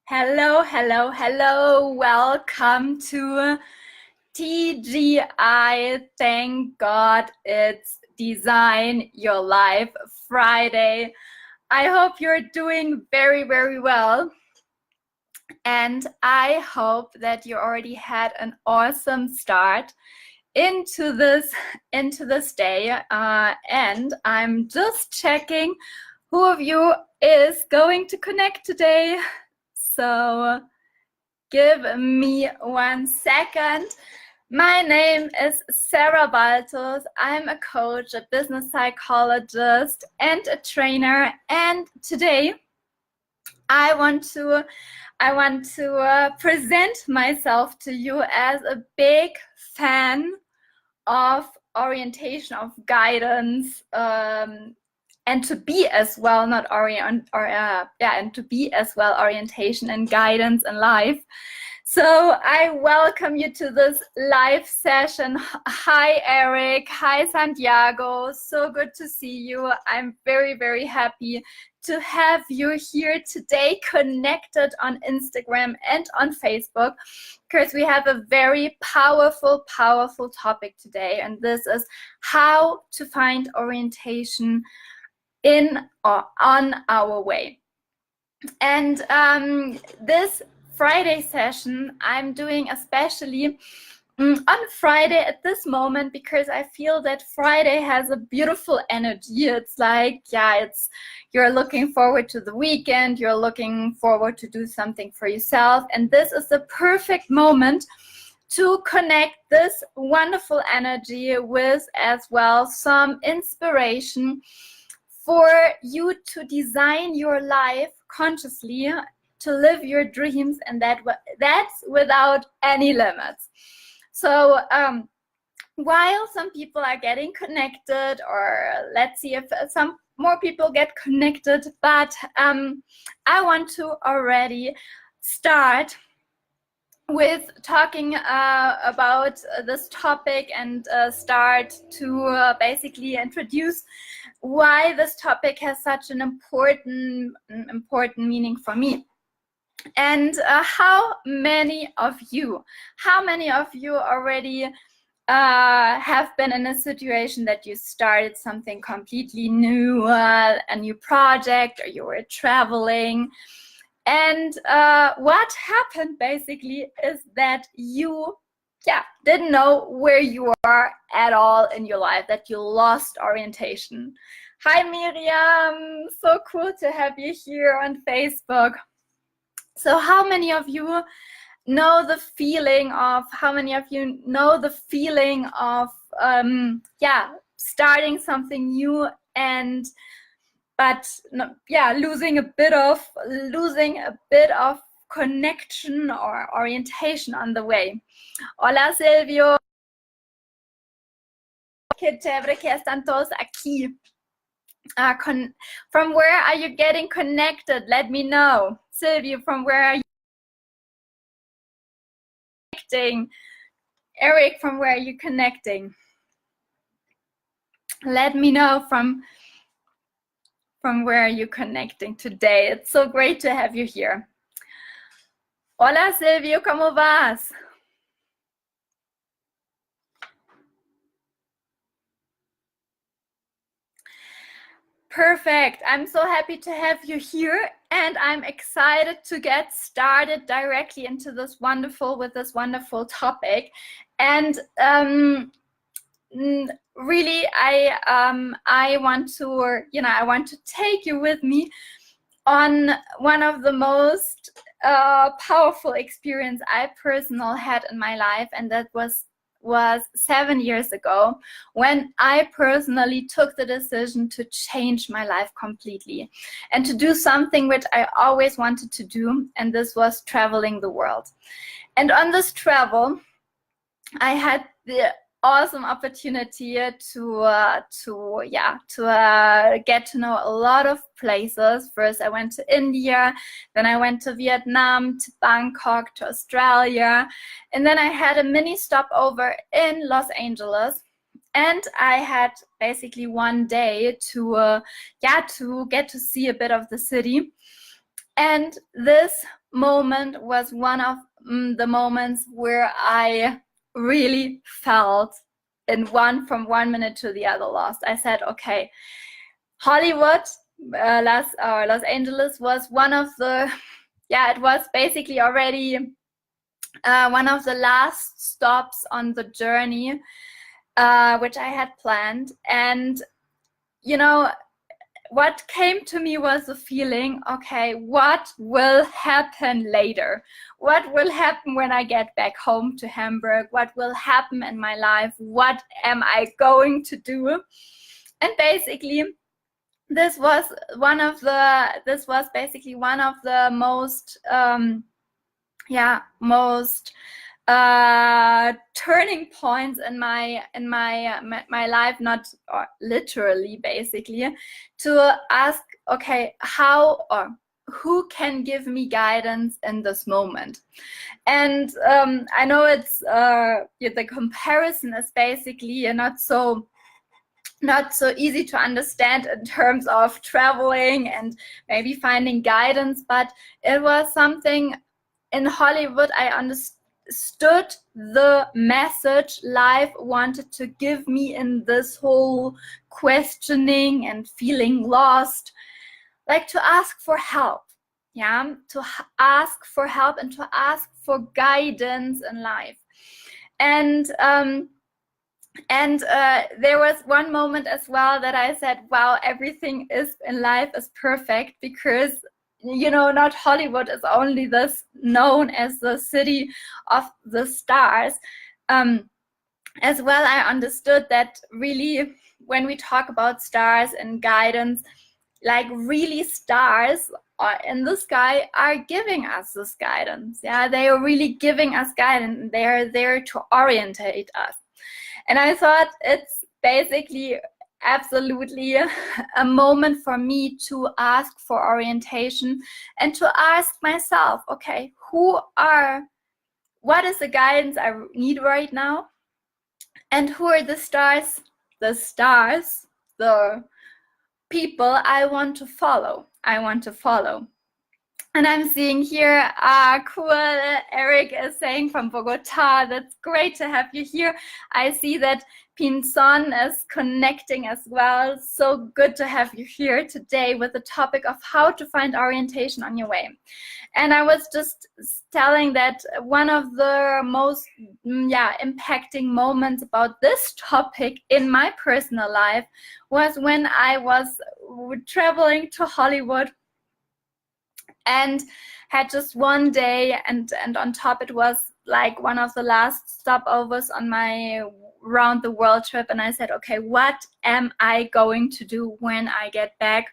Hello, hello, hello. Welcome to TGI. Thank God it's Design Your Life Friday. I hope you're doing very, very well. And I hope that you already had an awesome start into this day. And I'm just checking who of you is going to connect today. So give me 1 second. My name is Sarah Baltus. I'm a coach, a business psychologist, and a trainer. And today I want to present myself to you as a big fan of orientation, of guidance, and to be as well, and to be as well orientation and guidance in life. So I welcome you to this live session. Hi, Eric. Hi, Santiago. So good to see you. I'm very, very happy to have you here today, connected on Instagram and on Facebook, because we have a very powerful topic today. And this is how to find orientation in or on our way. And this Friday session I'm doing especially on Friday at this moment, because I feel that Friday has a beautiful energy. It's like, you're looking forward to the weekend, you're looking forward to do something for yourself, and this is the perfect moment to connect this wonderful energy with as well some inspiration for you to design your life consciously, to live your dreams, and that's without any limits. So while some people are getting connected, or let's see if some more people get connected, but I want to already start with talking about this topic, and start to basically introduce why this topic has such an important meaning for me. And how many of you already have been in a situation that you started something completely new, a new project, or you were traveling, and what happened basically is that you didn't know where you are at all in your life, that you lost orientation. Hi Miriam, so cool to have you here on Facebook. So how many of you know the feeling of, starting something new, and losing a bit of connection or orientation on the way? Hola Silvio, qué chévere que están todos aquí. From where are you getting connected? Let me know. Silvio, from where are you connecting? Eric, from where are you connecting? Let me know from where are you connecting today. It's so great to have you here. Hola Silvio, ¿cómo vas? Perfect. I'm so happy to have you here, and I'm excited to get started directly into this wonderful topic. And really, I want to take you with me on one of the most powerful experience I personally had in my life, and that was 7 years ago, when I personally took the decision to change my life completely and to do something which I always wanted to do, and this was traveling the world. And on this travel, I had the awesome opportunity to get to know a lot of places. First I went to India, then I went to Vietnam, to Bangkok, to Australia, and then I had a mini stopover in Los Angeles. And I had basically one day to get to see a bit of the city. And this moment was one of the moments where I really felt from 1 minute to the other lost. I said, okay, Hollywood, Los Angeles was one of the, it was basically already one of the last stops on the journey, which I had planned. And, you know, what came to me was the feeling, okay, what will happen later? What will happen when I get back home to Hamburg? What will happen in my life? What am I going to do? And basically, this was basically one of the most turning points in my life, not literally, basically, to ask, okay, how or who can give me guidance in this moment? And I know it's the comparison is basically not so easy to understand in terms of traveling and maybe finding guidance, but it was something in Hollywood. I understood the message life wanted to give me in this whole questioning and feeling lost, like to ask for help, to ask for help and to ask for guidance in life. And there was one moment as well that I said, wow, everything in life is perfect, because, you know, not Hollywood is only this known as the city of the stars. As well, I understood that really when we talk about stars and guidance, like really stars in the sky are giving us this guidance. Yeah, they are really giving us guidance. They are there to orientate us. And I thought it's basically absolutely a moment for me to ask for orientation and to ask myself, okay, what is the guidance I need right now? And who are the stars, the people I want to follow. And I'm seeing here, cool, Eric is saying from Bogota, that's great to have you here. I see that Pinson is connecting as well. So good to have you here today with the topic of how to find orientation on your way. And I was just telling that one of the most impacting moments about this topic in my personal life was when I was traveling to Hollywood and had just one day, and on top it was like one of the last stopovers on my round the world trip. And I said, okay, what am I going to do when I get back?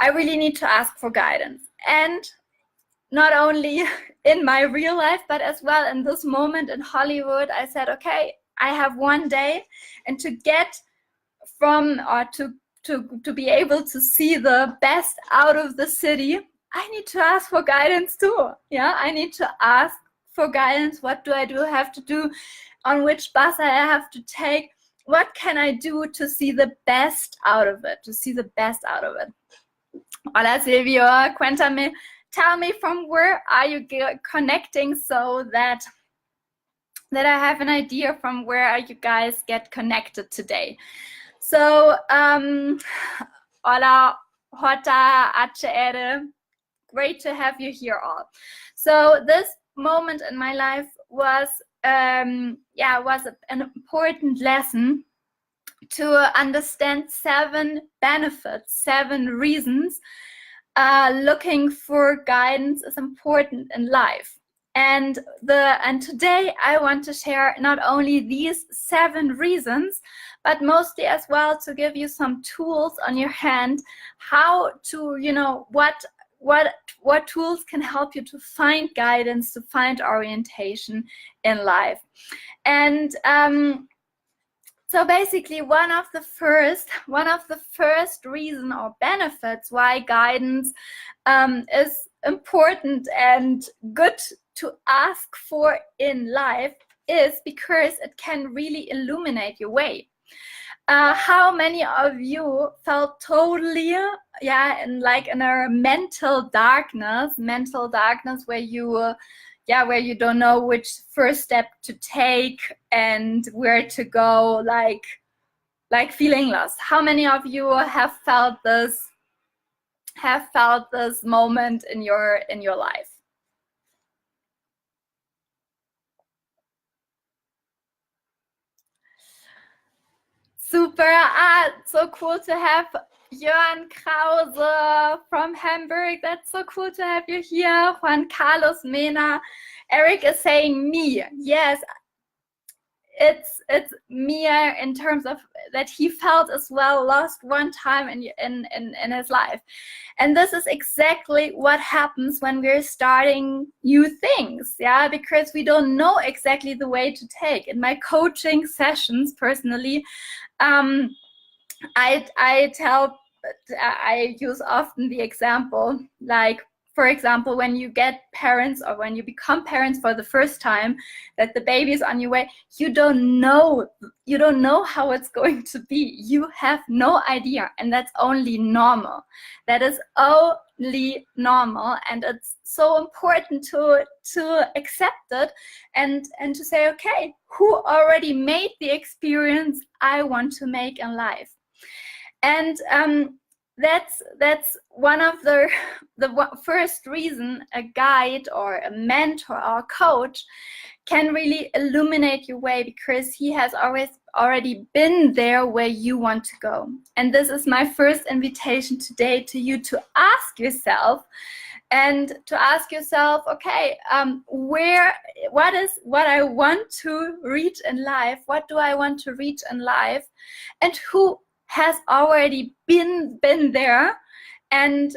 I really need to ask for guidance. And not only in my real life, but as well in this moment in Hollywood, I said, okay, I have one day, and to get from or to be able to see the best out of the city, I need to ask for guidance too. Yeah, I need to ask for guidance. What do I have to do? On which bus I have to take? What can I do to see the best out of it? Hola, Silvio. Cuéntame. Tell me, from where are you connecting, so that I have an idea from where you guys get connected today. So, hola, Jota, HR. Great to have you here all. So this moment in my life was an important lesson to understand 7 benefits, 7 reasons looking for guidance is important in life. And today I want to share not only these 7 reasons, but mostly as well to give you some tools on your hand, how to, what tools can help you to find guidance, to find orientation in life. And so basically one of the first reason or benefits why guidance is important and good to ask for in life is because it can really illuminate your way. how many of you felt totally, in a mental darkness where you where you don't know which first step to take and where to go, like feeling lost? How many of you have felt this moment in your life? Super. So cool to have Jörn Krause from Hamburg. That's so cool to have you here. Juan Carlos Mena. Eric is saying me. Yes, it's me in terms of that he felt as well lost one time in his life. And this is exactly what happens when we're starting new things, because we don't know exactly the way to take. In my coaching sessions, personally, I use often the example, like, for example, when you get parents or when you become parents for the first time, that the baby is on your way, you don't know how it's going to be. You have no idea, and that's only normal. That is only normal, and it's so important to accept it and to say, okay, who already made the experience I want to make in life? And that's one of the first reason a guide or a mentor or a coach can really illuminate your way, because he has already been there where you want to go. And this is my first invitation today to you, to ask yourself, okay, what I want to reach in life? What do I want to reach in life? And who has already been there, and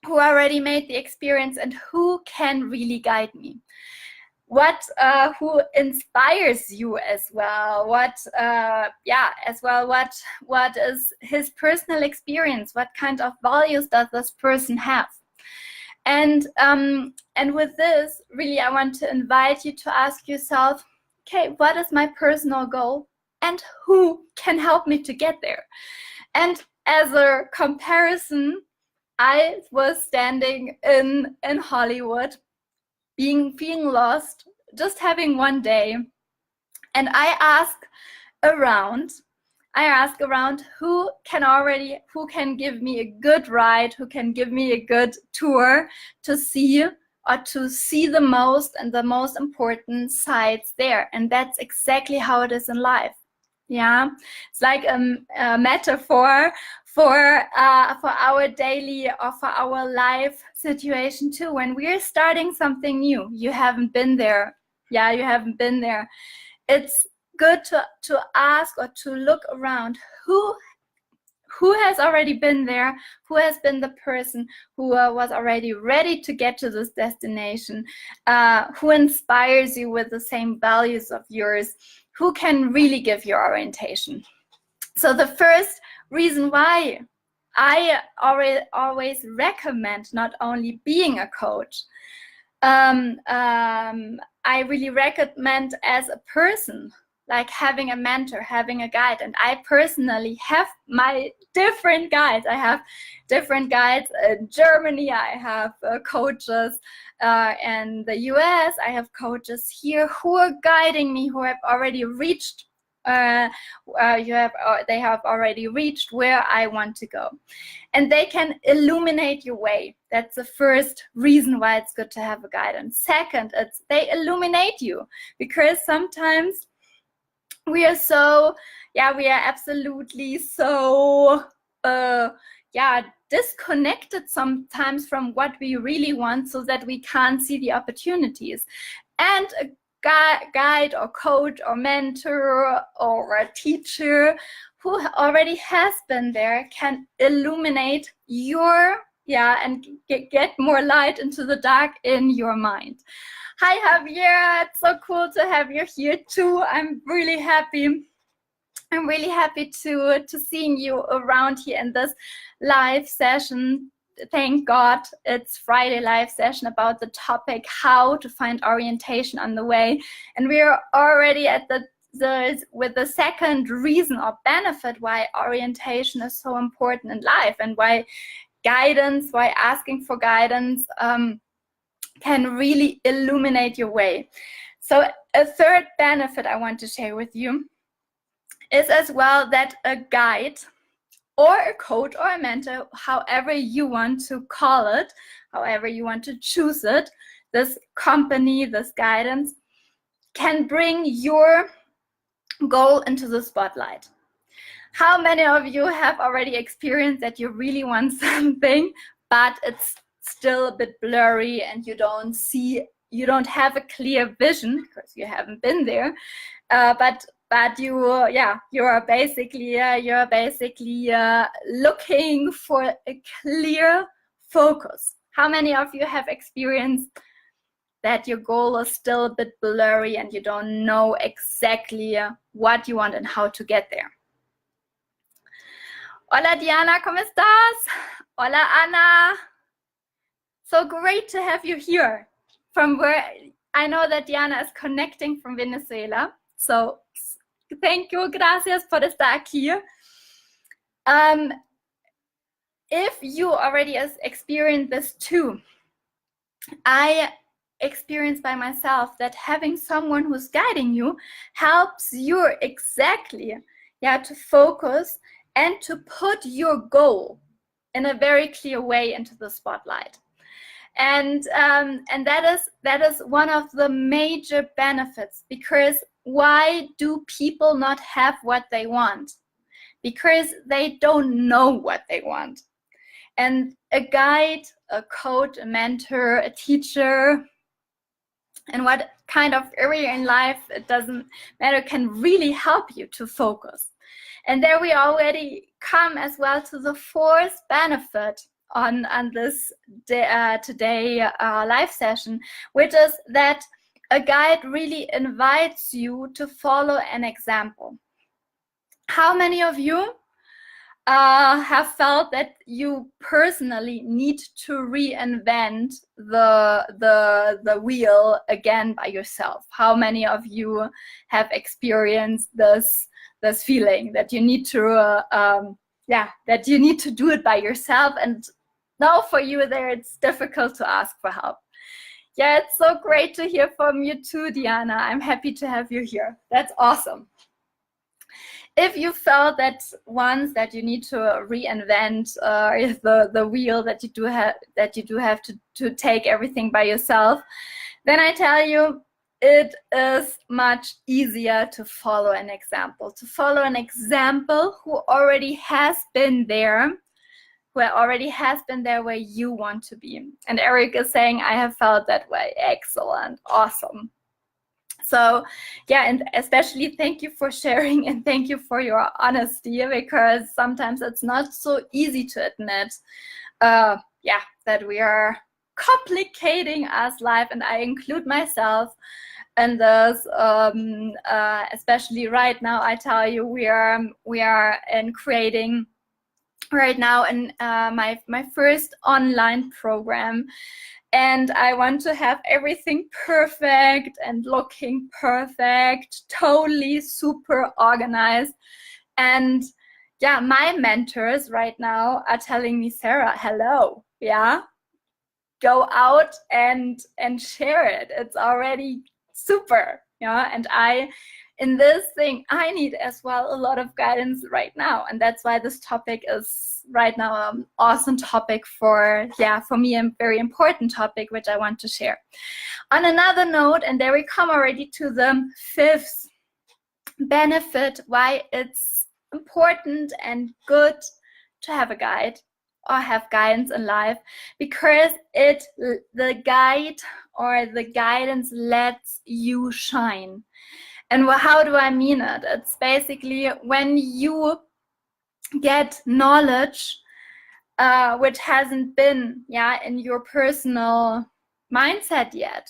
who already made the experience, and who can really guide me? Who inspires you as well? What is his personal experience? What kind of values does this person have? And with this, really, I want to invite you to ask yourself, okay, what is my personal goal? And who can help me to get there? And as a comparison, I was standing in Hollywood, being lost, just having one day, and I ask around who can give me a good ride, who can give me a good tour to see the most and the most important sites there. And that's exactly how it is in life. It's like a metaphor for our daily or for our life situation too. When we're starting something new, you haven't been there. It's good to ask or to look around who has already been there, who has been the person who was already ready to get to this destination, who inspires you with the same values of yours, who can really give you orientation. So the first reason why I always recommend not only being a coach, I really recommend as a person, like having a mentor, having a guide. And I personally have my different guides. I have different guides in Germany. I have coaches in the US. I have coaches here who are guiding me, who have already reached they have already reached where I want to go, and they can illuminate your way. That's the first reason why it's good to have a guidance. Second, they illuminate you, because sometimes we are absolutely so disconnected sometimes from what we really want, so that we can't see the opportunities. And a guide or coach or mentor or a teacher who already has been there can illuminate your and get more light into the dark in your mind. Hi Javier, it's so cool to have you here too. I'm really happy to seeing you around here in this live session. Thank God it's Friday live session about the topic how to find orientation on the way, and we are already at the the second reason or benefit why orientation is so important in life, and why asking for guidance can really illuminate your way. So a third benefit I want to share with you is as well that a guide or a coach or a mentor, however you want to call it, however you want to choose it, this company, this guidance, can bring your goal into the spotlight. How many of you have already experienced that you really want something, but it's still a bit blurry and you don't have a clear vision because you haven't been there, but you're basically looking for a clear focus. How many of you have experienced that your goal is still a bit blurry and you don't know exactly what you want and how to get there? Hola Diana, ¿cómo estás? Hola Ana. So great to have you here. From where I know that Diana is connecting from Venezuela. So thank you, gracias por estar aquí. If you already experienced this too, I experienced by myself that having someone who's guiding you helps you exactly to focus and to put your goal in a very clear way into the spotlight. And that is one of the major benefits, because why do people not have what they want? Because they don't know what they want. And a guide, a coach, a mentor, a teacher, and what kind of area in life, it doesn't matter, can really help you to focus. And there we already come as well to the fourth benefit on this today live session, which is that a guide really invites you to follow an example. How many of you have felt that you personally need to reinvent the wheel again by yourself? How many of you have experienced this feeling that you need to that you need to do it by yourself, and now for you there it's difficult to ask for help? Yeah, it's so great to hear from you too, Diana. I'm happy to have you here. That's awesome. If you felt that once that you need to reinvent the wheel, that you do have to take everything by yourself, then I tell you, it is much easier to follow an example. Who already has been there, where you want to be. And Eric is saying, I have felt that way. Excellent, awesome. So yeah, and especially thank you for sharing, and thank you for your honesty, because sometimes it's not so easy to admit that we are complicating us life, and I include myself in this, especially right now. I tell you, we are in creating right now in my first online program. And I want to have everything perfect and looking perfect, totally super organized. And yeah, my mentors right now are telling me, Sarah, hello, go out and share it. It's already super, and in this thing, I need as well a lot of guidance right now. And that's why this topic is right now an awesome topic for me, a very important topic, which I want to share. On another note, and there we come already to the fifth benefit, why it's important and good to have a guide or have guidance in life, because the guide or the guidance lets you shine. And how do I mean it? It's basically when you get knowledge which hasn't been in your personal mindset yet.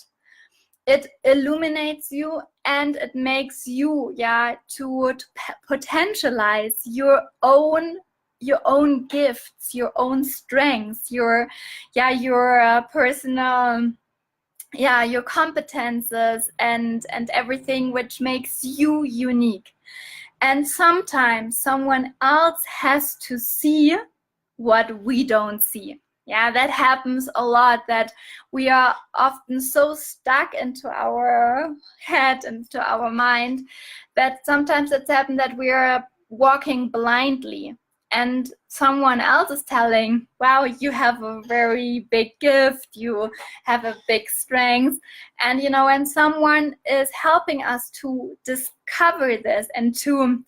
It illuminates you, and it makes you to potentialize your own gifts, your own strengths, your personal your competences and everything which makes you unique. And sometimes someone else has to see what we don't see. Yeah, that happens a lot, that we are often so stuck into our head, into our mind, that sometimes it's happened that we are walking blindly and someone else is telling, wow, you have a very big gift, you have a big strength. And when someone is helping us to discover this and to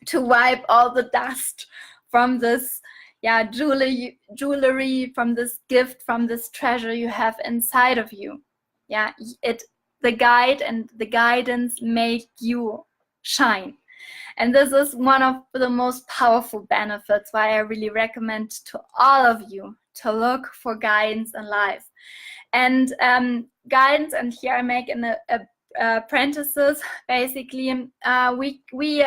to wipe all the dust from this jewelry, from this gift, from this treasure you have inside of you, the guide and the guidance make you shine. And this is one of the most powerful benefits, why I really recommend to all of you to look for guidance in life. And guidance, and here I make an apprentices, basically, we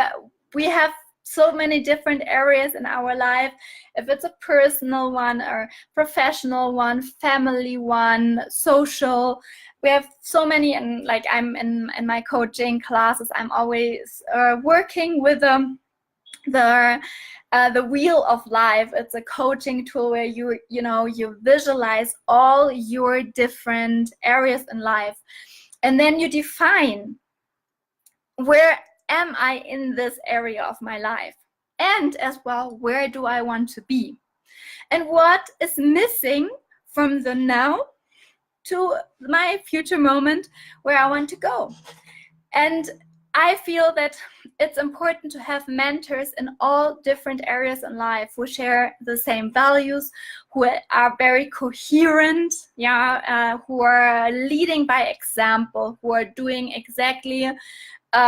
have so many different areas in our life. If it's a personal one or professional one, family one, social, we have so many. And like I'm in my coaching classes, I'm always working with the wheel of life. It's a coaching tool where you visualize all your different areas in life, and then you define, where am I in this area of my life? And as well, where do I want to be? And what is missing from the now to my future moment where I want to go? And I feel that it's important to have mentors in all different areas in life who share the same values, who are very coherent, who are leading by example, who are doing exactly who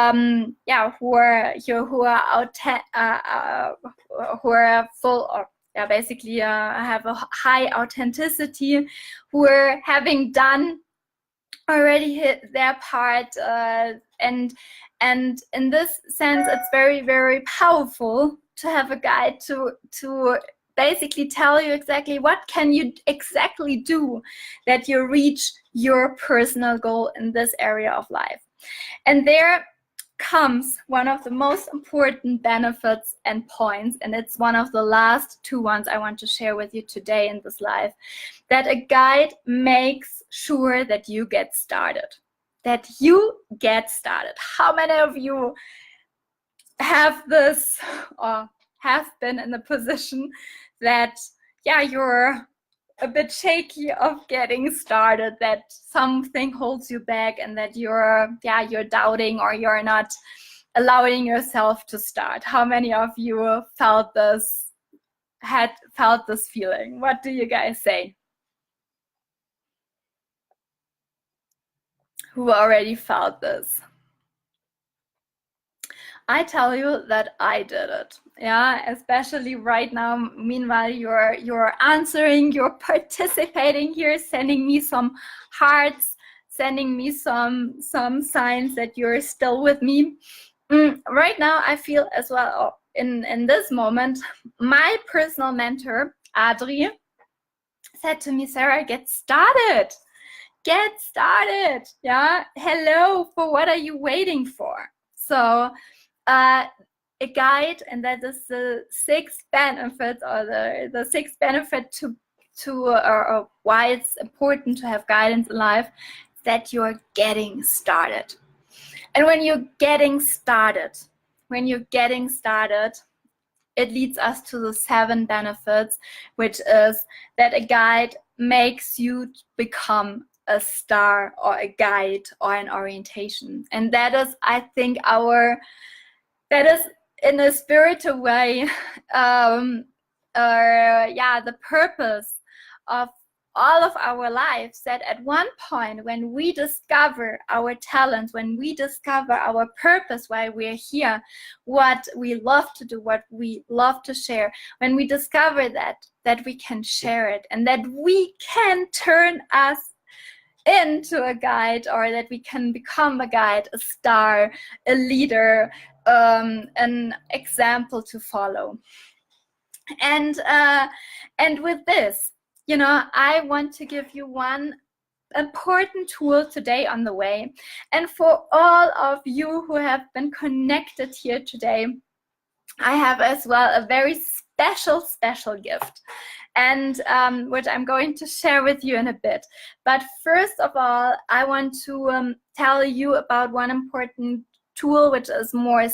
are full of basically have a high authenticity, who are having done already hit their part, and in this sense it's very, very powerful to have a guide to basically tell you exactly what can you exactly do that you reach your personal goal in this area of life. And there comes one of the most important benefits and points, and it's one of the last two ones I want to share with you today in this live, that a guide makes sure that you get started. How many of you have this or have been in the position that you're a bit shaky of getting started, that something holds you back, and that you're doubting, or you're not allowing yourself to start? How many of you felt this feeling? What do you guys say? Who already felt this? I tell you that I did it. Especially right now. Meanwhile, you're answering, you're participating here, sending me some hearts, sending me some signs that you're still with me. Right now, I feel as well, in this moment, my personal mentor, Adri, said to me, Sarah, get started. Get started. Hello, for what are you waiting for? So a guide, and that is the sixth benefit, or the sixth benefit to why it's important to have guidance in life, that you're getting started. And when you're getting started, it leads us to the 7 benefits, which is that a guide makes you become a star, or a guide, or an orientation. And that is, I think, that is in a spiritual way, the purpose of all of our lives, that at one point, when we discover our talents, when we discover our purpose, why we're here, what we love to do, what we love to share, when we discover that we can share it, and that we can turn us into a guide, or that we can become a guide, a star, a leader, an example to follow. And with this, I want to give you one important tool today on the way. And for all of you who have been connected here today, I have as well a very special gift, and which I'm going to share with you in a bit. But first of all, I want to tell you about one important tool, which is more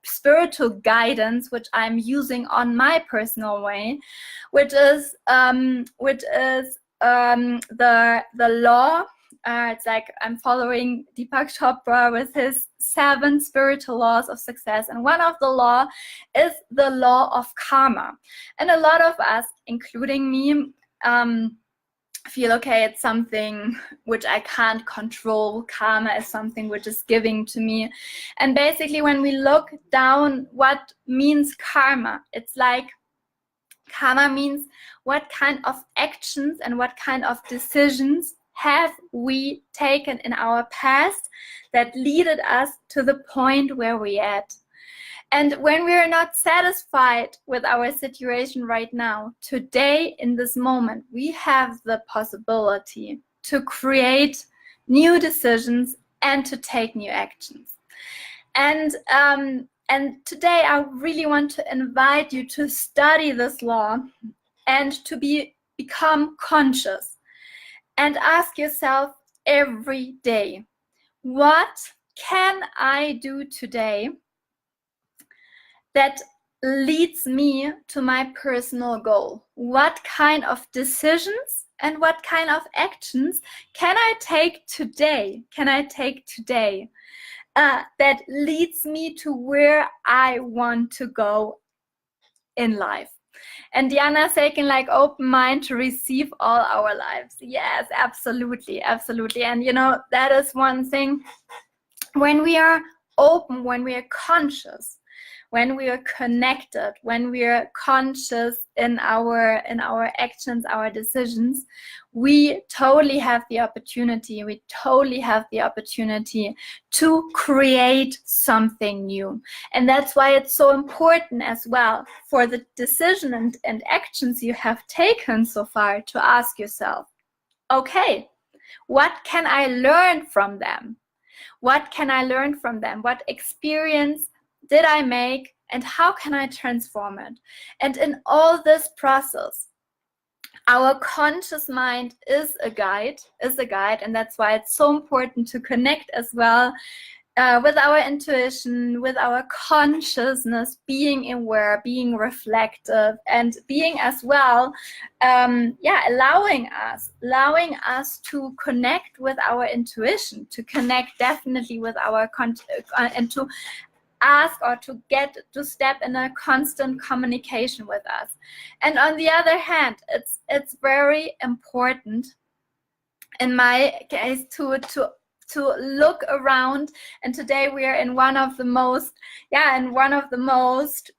spiritual guidance, which I'm using on my personal way, which is the law. It's like I'm following Deepak Chopra with his 7 spiritual laws of success. And one of the law is the law of karma. And a lot of us, including me, feel, okay, it's something which I can't control. Karma is something which is giving to me. And basically, when we look down what means karma, it's like karma means what kind of actions and what kind of decisions have we taken in our past that leaded us to the point where we're at. And when we are not satisfied with our situation right now, today, in this moment, we have the possibility to create new decisions and to take new actions. And today I really want to invite you to study this law and to become conscious and ask yourself every day, what can I do today that leads me to my personal goal? What kind of decisions and what kind of actions can I take today? That leads me to where I want to go in life. And Diana saying, like, open mind to receive all our lives. Yes, absolutely. And that is one thing. When we are open, when we are conscious, when we are connected, when we are conscious in our actions, our decisions, we totally have the opportunity to create something new. And that's why it's so important as well for the decision and actions you have taken so far to ask yourself, okay, what can I learn from them? What experience did I make, and how can I transform it? And in all this process, our conscious mind is a guide, and that's why it's so important to connect as well with our intuition, with our consciousness, being aware, being reflective, and being as well, allowing us to connect with our intuition, to connect definitely with our and to ask or to step in a constant communication with us. And on the other hand, it's very important in my case to look around. And today we are in one of the most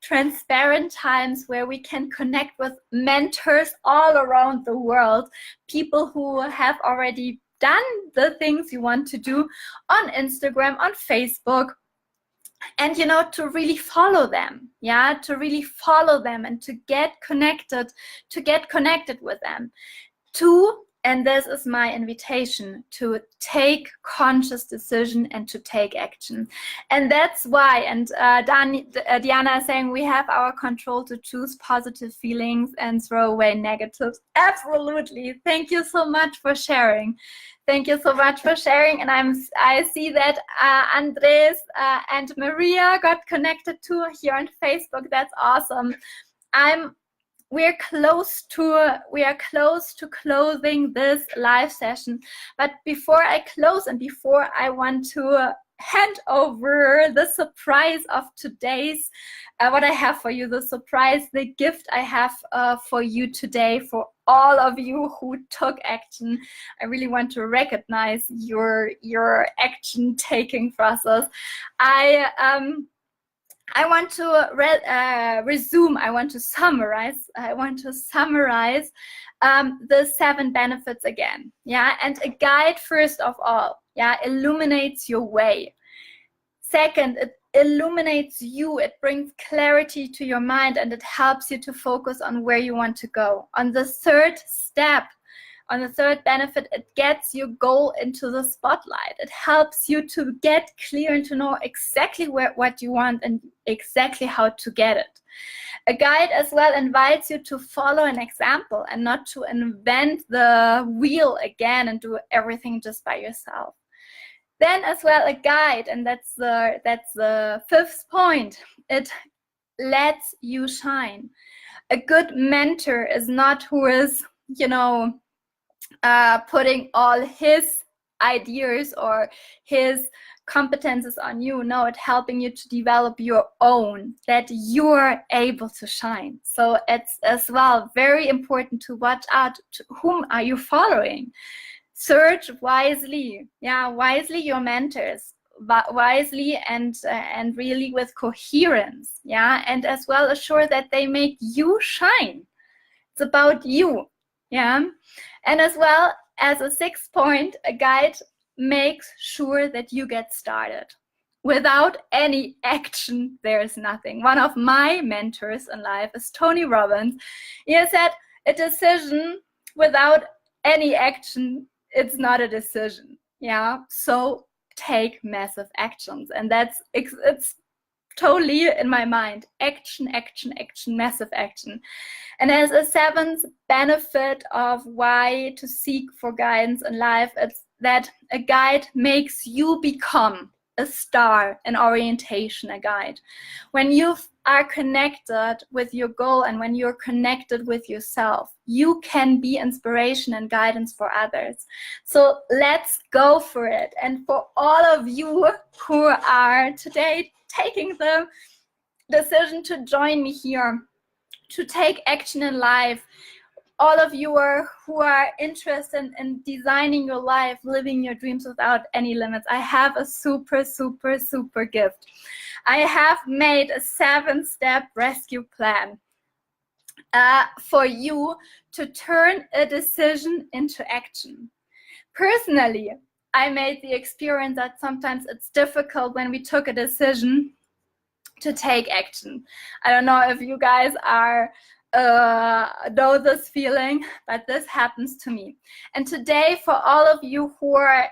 transparent times where we can connect with mentors all around the world, people who have already done the things you want to do on Instagram, on Facebook. And to really follow them, and to get connected with them, and this is my invitation, to take conscious decision and to take action. And that's why, and Diana is saying, we have our control to choose positive feelings and throw away negatives. Absolutely. Thank you so much for sharing. And I see that Andres and Maria got connected too here on Facebook. That's awesome. We are close to closing this live session. But before I close, and before I want to hand over the surprise of today's, what I have for you, the gift I have for you today, for all of you who took action. I really want to recognize your action taking process. I want to resume. I want to summarize the 7 benefits again. And a guide, first of all, illuminates your way. Second, it illuminates you. It brings clarity to your mind, and it helps you to focus on where you want to go. On the third step, On the third benefit, it gets your goal into the spotlight. It helps you to get clear and to know exactly what you want and exactly how to get it. A guide as well invites you to follow an example and not to invent the wheel again and do everything just by yourself. Then as well, a guide, and that's the fifth point, it lets you shine. A good mentor is not who is, putting all his ideas or his competences on you. No, it's helping you to develop your own, that you're able to shine. So it's as well very important to watch out to whom are you following. Search wisely, wisely your mentors, wisely and really with coherence, and as well assure that they make you shine. It's about you, and as well as a sixth point, a guide makes sure that you get started. Without any action, there is nothing. One of my mentors in life is Tony Robbins. He has said, a decision without any action, it's not a decision. So take massive actions, and it's totally in my mind. Action, action, action, massive action. And as a seventh benefit of why to seek for guidance in life, it's that a guide makes you become a star in orientation, a guide. When you are connected with your goal and when you're connected with yourself, you can be inspiration and guidance for others. So let's go for it. And for all of you who are today taking the decision to join me here, to take action in life, all of you who are interested in designing your life, living your dreams without any limits, I have a super, super, super gift. I have made a 7-step rescue plan for you to turn a decision into action. Personally, I made the experience that sometimes it's difficult when we took a decision to take action. I don't know if you guys know this feeling, but this happens to me. And today, for all of you who are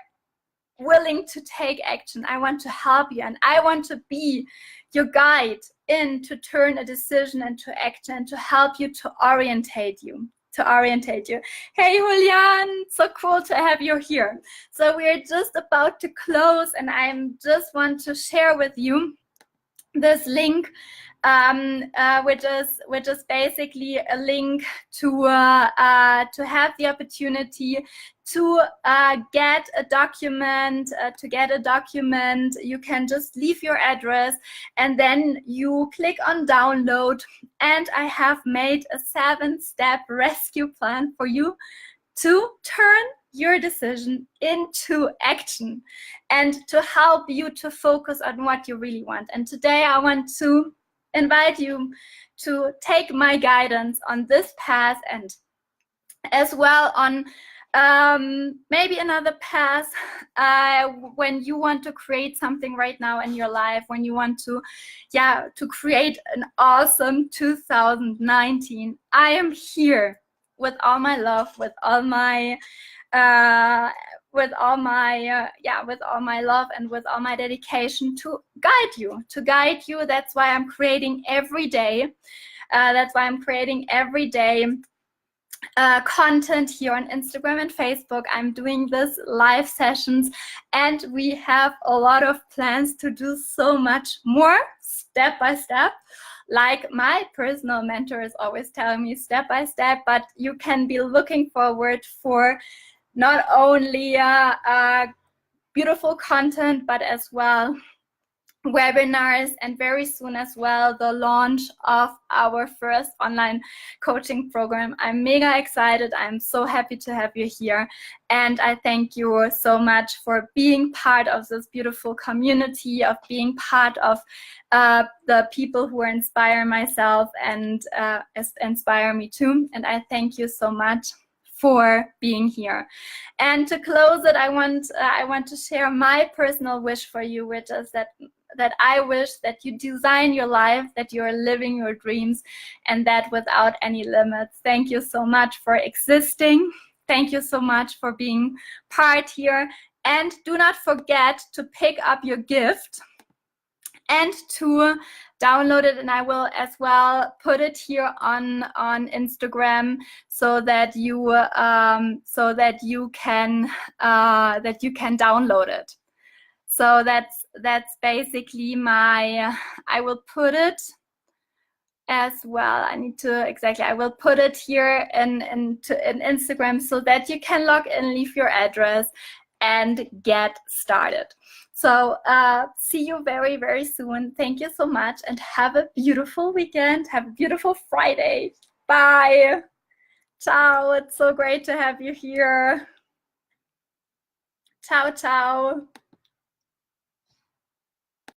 willing to take action, I want to help you, and I want to be your guide in to turn a decision into action and to help you to orientate you. Hey Julian, so cool to have you here. So we're just about to close, and I just want to share with you this link, which is basically a link to have the opportunity to get a document. You can just leave your address and then you click on download, and I have made a 7-step rescue plan for you to turn your decision into action and to help you to focus on what you really want. And today I want to invite you to take my guidance on this path, and as well on maybe another path when you want to create something right now in your life, when you want to create an awesome 2019. I am here with all my love, with all my love and with all my dedication to guide you. That's why I'm creating every day. Content here on Instagram and Facebook. I'm doing this live sessions, and we have a lot of plans to do so much more step by step. Like my personal mentor is always telling me, step by step, but you can be looking forward for not only beautiful content, but as well webinars, and very soon as well the launch of our first online coaching program. I'm mega excited. I'm so happy to have you here, and I thank you so much for being part of this beautiful community, of being part of the people who inspire myself and inspire me too. And I thank you so much for being here. And to close it, I want to share my personal wish for you, which is that I wish that you design your life, that you are living your dreams, and that without any limits. Thank you so much for existing. thank you so much for being part here. And do not forget to pick up your gift and to download it, and I will as well put it here on Instagram so that you can download it. So that's basically my, I will put it as well. I will put it here in Instagram so that you can log in, leave your address, and get started. So see you very, very soon. Thank you so much, and have a beautiful weekend. Have a beautiful Friday. Bye. Ciao. It's so great to have you here. Ciao, ciao.